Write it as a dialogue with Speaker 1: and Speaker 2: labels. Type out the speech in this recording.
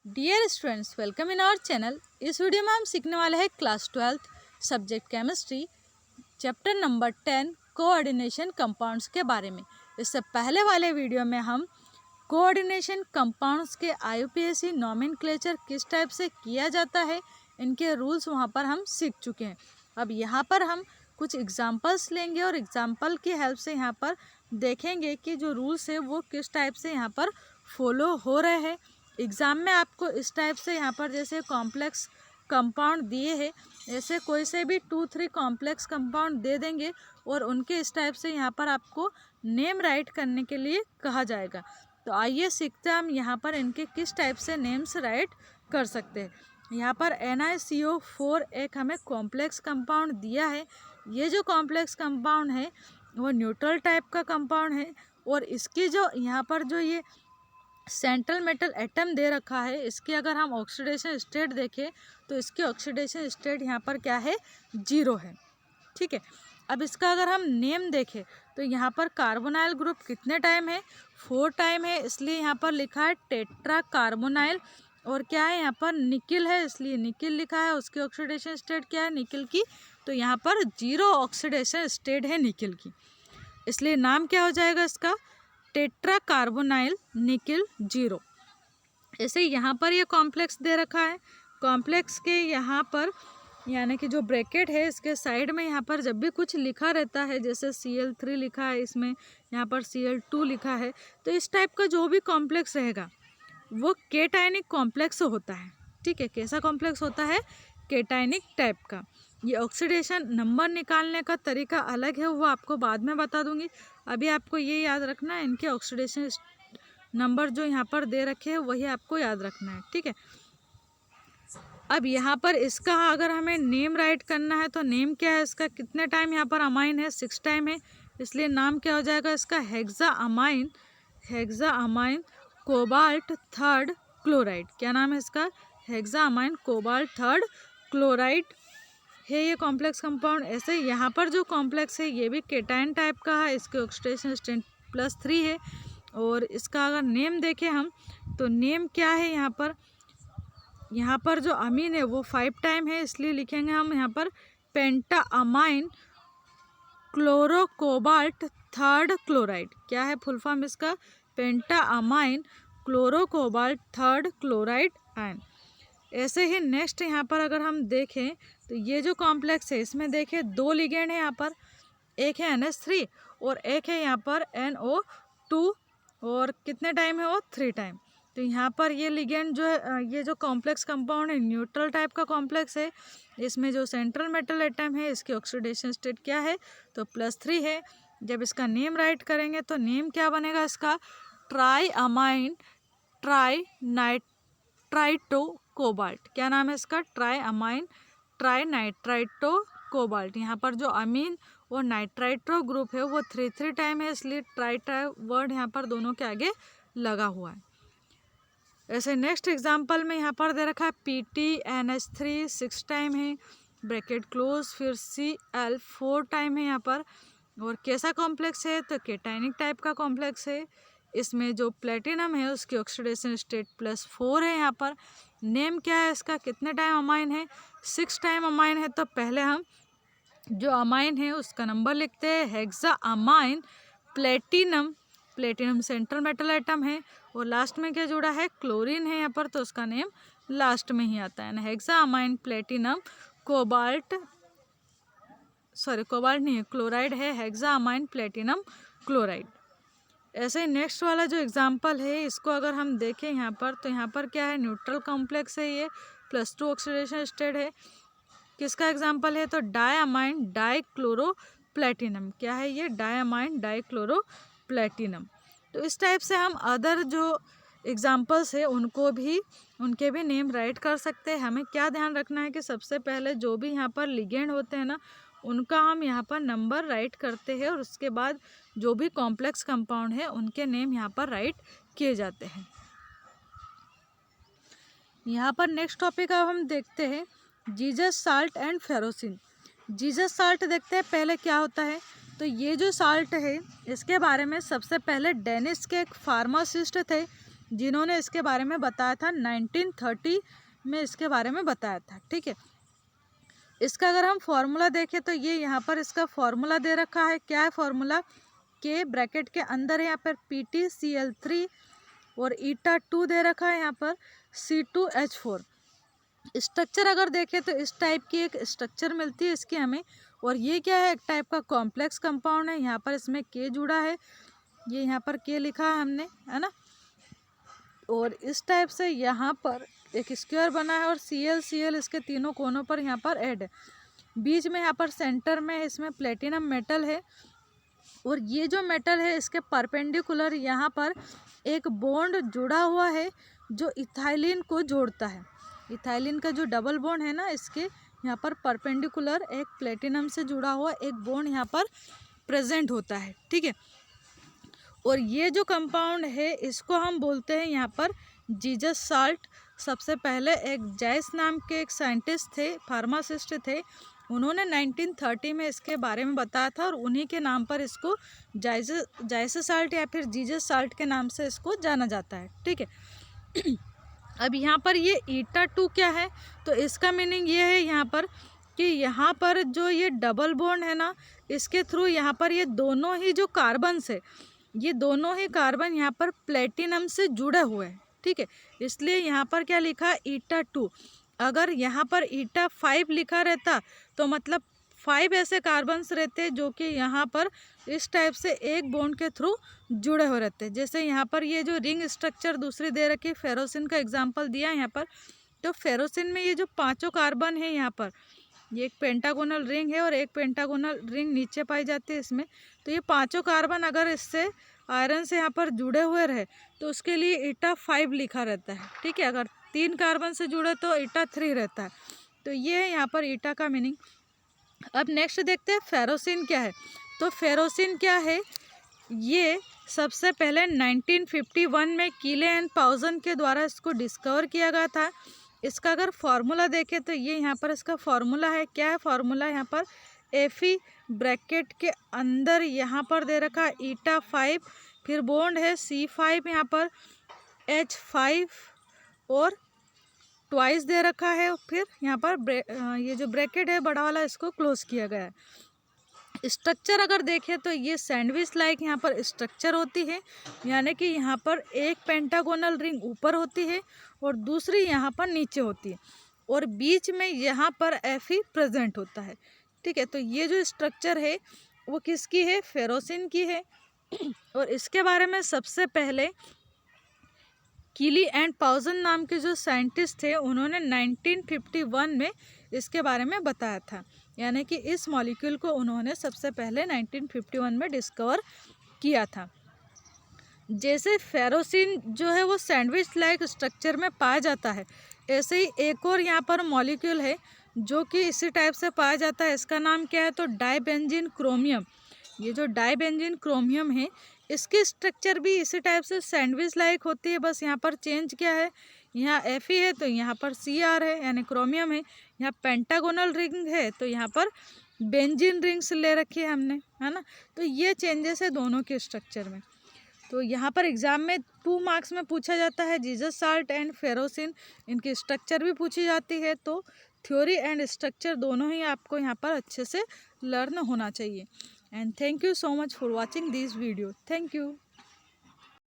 Speaker 1: Dear students, welcome in our channel. इस video में हम सीखने वाले हैं class 12 subject chemistry chapter number 10 coordination compounds के बारे में। इससे पहले वाले वीडियो में हम कोऑर्डिनेशन कंपाउंड्स के आईयूपीएसी नोमेनक्लेचर किस टाइप से किया जाता है, इनके रूल्स वहाँ पर हम सीख चुके हैं। अब यहाँ पर हम कुछ एग्जांपल्स लेंगे और एग्जांपल की हेल्प से यहाँ पर देखेंगे कि जो रूल्स है वो किस टाइप से यहाँ पर फॉलो हो रहे हैं। एग्ज़ाम में आपको इस टाइप से यहाँ पर जैसे कॉम्प्लेक्स कंपाउंड दिए हैं, ऐसे कोई से भी 2-3 कॉम्प्लेक्स कंपाउंड दे देंगे और उनके इस टाइप से यहाँ पर आपको नेम राइट करने के लिए कहा जाएगा। तो आइए सीखते हैं हम यहाँ पर इनके किस टाइप से नेम्स राइट कर सकते हैं। यहाँ पर NiCO4 एक हमें कॉम्प्लेक्स कंपाउंड दिया है। ये जो कॉम्प्लेक्स कंपाउंड है वो न्यूट्रल टाइप का कंपाउंड है और इसकी जो यहाँ पर जो ये सेंट्रल मेटल एटम दे रखा है, इसकी अगर हम ऑक्सीडेशन स्टेट देखें तो इसकी ऑक्सीडेशन स्टेट यहाँ पर क्या है, 0 है। ठीक है। अब इसका अगर हम नेम देखें तो यहाँ पर कार्बोनाइल ग्रुप कितने टाइम है, 4 टाइम है, इसलिए यहाँ पर लिखा है टेट्रा कार्बोनाइल। और क्या है, यहाँ पर निकिल है इसलिए निकिल लिखा है। उसकी ऑक्सीडेशन स्टेट क्या है निकिल की, तो यहाँ पर 0 ऑक्सीडेशन स्टेट है निकिल की, इसलिए नाम क्या हो जाएगा इसका, टेट्रा कार्बोनाइल निकिल 0। ऐसे यहाँ पर ये कॉम्प्लेक्स दे रखा है। कॉम्प्लेक्स के यहाँ पर यानी कि जो ब्रैकेट है इसके साइड में यहाँ पर जब भी कुछ लिखा रहता है, जैसे Cl3 लिखा है, इसमें यहाँ पर Cl2 लिखा है, तो इस टाइप का जो भी कॉम्प्लेक्स रहेगा वो केटायनिक कॉम्प्लेक्स होता है। ठीक है, कैसा कॉम्प्लेक्स होता है, केटायनिक टाइप का। ये ऑक्सीडेशन नंबर निकालने का तरीका अलग है, वो आपको बाद में बता दूंगी। अभी आपको ये याद रखना है, इनके ऑक्सीडेशन नंबर जो यहाँ पर दे रखे हैं वही आपको याद रखना है। ठीक है। अब यहाँ पर इसका अगर हमें नेम राइट करना है तो नेम क्या है इसका, कितने टाइम यहाँ पर अमाइन है, 6 टाइम है, इसलिए नाम क्या हो जाएगा इसका, hexa amine cobalt 3rd chloride. क्या नाम है इसका, hexa amine cobalt 3rd chloride है ये कॉम्प्लेक्स कंपाउंड। ऐसे यहाँ पर जो कॉम्प्लेक्स है ये भी केटायन टाइप का है, इसके ऑक्सीडेशन स्टेट +3 है। और इसका अगर नेम देखें हम तो नेम क्या है, यहाँ पर जो अमीन है वो 5 टाइम है, इसलिए लिखेंगे हम यहाँ पर penta amine chloro cobalt 3rd chloride. क्या है फुल फॉर्म इसका, penta amine chloro cobalt 3rd chloride ion. ऐसे ही नेक्स्ट यहाँ पर अगर हम देखें तो ये जो कॉम्प्लेक्स है इसमें देखें 2 लिगेंड है यहाँ पर, एक है NH3 और एक है यहाँ पर NO2 और कितने टाइम है वो, 3 टाइम। तो यहाँ पर ये लिगेंड जो है, ये जो कॉम्प्लेक्स कंपाउंड है न्यूट्रल टाइप का कॉम्प्लेक्स है। इसमें जो सेंट्रल मेटल एटम है इसकी ऑक्सीडेशन स्टेट क्या है, तो +3 है। जब इसका नेम राइट करेंगे तो नेम क्या बनेगा इसका, try amine try nitrito cobalt. क्या नाम है इसका, try amine try nitrito cobalt. यहाँ पर जो अमीन और नाइट्राइट्रो ग्रुप है वो 3 टाइम है, इसलिए ट्राई वर्ड यहाँ पर दोनों के आगे लगा हुआ है। ऐसे नेक्स्ट एग्जांपल में यहाँ पर दे रखा है PTNH3 6 टाइम है, ब्रैकेट क्लोज, फिर Cl 4 टाइम है यहाँ पर। और कैसा कॉम्प्लेक्स है, तो केटायनिक टाइप का कॉम्प्लेक्स है। इसमें जो प्लेटिनम है उसकी ऑक्सीडेशन स्टेट +4 है यहाँ पर। नेम क्या है इसका, कितने टाइम अमाइन है, 6 टाइम अमाइन है। तो पहले हम जो अमाइन है उसका नंबर लिखते हैं, hexa amine platinum, platinum central metal atom है और लास्ट में क्या जुड़ा है, क्लोरीन है यहाँ पर, तो उसका नेम लास्ट में ही आता है ना, hexa amine platinum cobalt, sorry cobalt नहीं है, क्लोराइड है, हेक्सा अमाइन प्लेटिनम क्लोराइड। ऐसे ही नेक्स्ट वाला जो एग्जांपल है इसको अगर हम देखें यहाँ पर, तो यहाँ पर क्या है, न्यूट्रल कॉम्प्लेक्स है, ये +2 ऑक्सीडेशन स्टेट है। किसका एग्जांपल है, तो डायअमाइन डाइक्लोरो प्लेटिनम। क्या है ये, डायअमाइन डाइक्लोरो प्लेटिनम। तो इस टाइप से हम अदर जो एग्जांपल्स है उनके भी नेम राइट कर सकते हैं। हमें क्या ध्यान रखना है कि सबसे पहले जो भी यहाँ पर लिगेंड होते हैं ना उनका हम यहाँ पर नंबर राइट करते हैं और उसके बाद जो भी कॉम्प्लेक्स कंपाउंड है उनके नेम यहाँ पर राइट किए जाते हैं। यहाँ पर नेक्स्ट टॉपिक अब हम देखते हैं Jesus salt and ferrocene. Jesus salt देखते हैं पहले क्या होता है। तो ये जो साल्ट है इसके बारे में सबसे पहले डेनिस के एक फार्मासिस्ट थे जिन्होंने इसके बारे में बताया था 1930 में इसके बारे में बताया था। ठीक है, इसका अगर हम फॉर्मूला देखें तो ये यहाँ पर इसका फॉर्मूला दे रखा है। क्या है फॉर्मूला? के ब्रैकेट के अंदर है यहाँ पर PtCl3 और ईटा 2 दे रखा है यहाँ पर C2H4। स्ट्रक्चर अगर देखें तो इस टाइप की एक स्ट्रक्चर मिलती है इसकी हमें, और ये क्या है? एक टाइप का कॉम्प्लेक्स कंपाउंड है। यहाँ पर इसमें के जुड़ा है, ये यहाँ पर के लिखा है हमने, है ना। और इस टाइप से यहाँ पर एक स्क्वायर बना है और Cl इसके तीनों कोनों पर यहाँ पर ऐड है। बीच में यहाँ पर सेंटर में इसमें प्लेटिनम मेटल है, और ये जो मेटल है इसके परपेंडिकुलर यहाँ पर एक बॉन्ड जुड़ा हुआ है जो इथाइलिन को जोड़ता है। इथाइलिन का जो डबल बॉन्ड है ना, इसके यहाँ पर परपेंडिकुलर एक प्लेटिनम से जुड़ा हुआ एक बॉन्ड यहाँ पर प्रेजेंट होता है। ठीक है, और ये जो कंपाउंड है इसको हम बोलते हैं यहाँ पर जीसस साल्ट। सबसे पहले एक जाइस नाम के एक साइंटिस्ट थे, फार्मासिस्ट थे, उन्होंने 1930 में इसके बारे में बताया था, और उन्हीं के नाम पर इसको जाइस साल्ट या फिर जीसस साल्ट के नाम से इसको जाना जाता है। ठीक है, अब यहाँ पर ये ईटा 2 क्या है? तो इसका मीनिंग ये है यहाँ पर कि यहाँ पर जो ये डबल बॉन्ड है ना, इसके थ्रू यहाँ पर ये दोनों ही जो कार्बन है, ये दोनों ही कार्बन यहाँ पर प्लेटिनम से जुड़े हुए हैं। ठीक है, इसलिए यहाँ पर क्या लिखा? ईटा 2। अगर यहाँ पर ईटा 5 लिखा रहता तो मतलब 5 ऐसे कार्बन्स रहते जो कि यहाँ पर इस टाइप से एक बॉन्ड के थ्रू जुड़े हो रहते। जैसे यहाँ पर ये जो रिंग स्ट्रक्चर दूसरी दे रखी, फेरोसिन का एग्जांपल दिया है यहाँ पर, तो फेरोसिन में ये जो 5 कार्बन है यहाँ पर, ये एक पेंटागोनल रिंग है और एक पेंटागोनल रिंग नीचे पाई जाती है इसमें। तो ये 5 कार्बन अगर इससे आयरन से यहाँ पर जुड़े हुए रहे तो उसके लिए ईटा 5 लिखा रहता है। ठीक है, अगर 3 कार्बन से जुड़े तो ईटा 3 रहता है। तो ये है यहाँ पर ईटा का मीनिंग। अब नेक्स्ट देखते हैं फेरोसिन क्या है। तो फेरोसिन क्या है? ये सबसे पहले 1951 में कीले एंड पाउजन के द्वारा इसको डिस्कवर किया गया था। इसका अगर फॉर्मूला देखें तो ये यहाँ पर इसका फॉर्मूला है। क्या है फॉर्मूला? यहाँ पर Fe ब्रैकेट के अंदर यहाँ पर दे रखा ईटा 5, फिर बॉन्ड है C5 यहाँ पर H5 और ट्वाइस दे रखा है, फिर यहाँ पर ये जो ब्रैकेट है बड़ा वाला इसको क्लोज किया गया है। स्ट्रक्चर अगर देखें तो ये सैंडविच लाइक यहाँ पर स्ट्रक्चर होती है, यानी कि यहाँ पर एक पेंटागोनल रिंग ऊपर होती है और दूसरी यहाँ पर नीचे होती है, और बीच में यहाँ पर Fe प्रेजेंट होता है। ठीक है, तो ये जो स्ट्रक्चर है वो किसकी है? फेरोसिन की है। और इसके बारे में सबसे पहले कीली एंड पाउजन नाम के जो साइंटिस्ट थे उन्होंने 1951 में इसके बारे में बताया था, यानी कि इस मॉलिक्यूल को उन्होंने सबसे पहले 1951 में डिस्कवर किया था। जैसे फेरोसिन जो है वो सैंडविच लाइक स्ट्रक्चर में पाया जाता है, ऐसे ही एक और यहाँ पर मॉलिक्यूल है जो कि इसी टाइप से पाया जाता है। इसका नाम क्या है? तो डाइबेंजीन क्रोमियम। ये जो डाइबेंजीन क्रोमियम है इसकी स्ट्रक्चर भी इसी टाइप से सैंडविच लाइक होती है, बस यहाँ पर चेंज क्या है? यहाँ Fe है तो यहाँ पर Cr है यानी क्रोमियम है। यहाँ पेंटागोनल रिंग है तो यहाँ पर बेंजीन रिंग्स ले रखी है हमने, है ना। तो ये चेंजेस है दोनों के स्ट्रक्चर में। तो यहाँ पर एग्जाम में 2 मार्क्स में पूछा जाता है जीसस साल्ट एंड फेरोसिन, इनकी स्ट्रक्चर भी पूछी जाती है। तो थ्योरी एंड स्ट्रक्चर दोनों ही आपको यहाँ पर अच्छे से लर्न होना चाहिए। And thank you so much for watching this video. Thank you.